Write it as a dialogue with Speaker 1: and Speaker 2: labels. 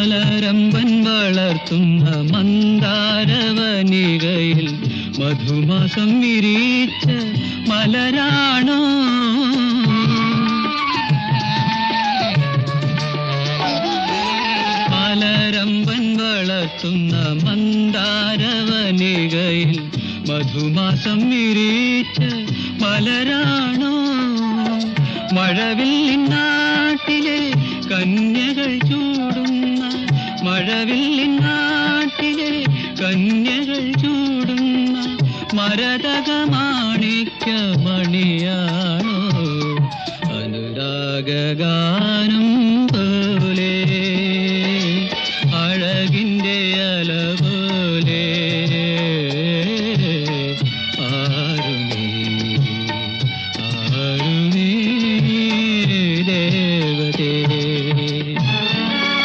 Speaker 1: മലരമ്പൻ വളർത്തുന്ന മന്ദാരവനികയിൽ മധുമാസം വിരിച്ച മലരാണോ? മലരമ്പൻ വളർത്തുന്ന മന്ദാരവനികയിൽ മധുമാസം വിരിച്ച മലരാണോ? മഴവില്ലിൻ നാട്ടിലെ കന്യകൾ ചൂടുന്ന, മഴവില്ലിൻ നാട്ടിലെ കന്യകൾ ചൂടുന്ന മരതക മാണിക്യ മണിയാണോ? അനുരാഗഗാനം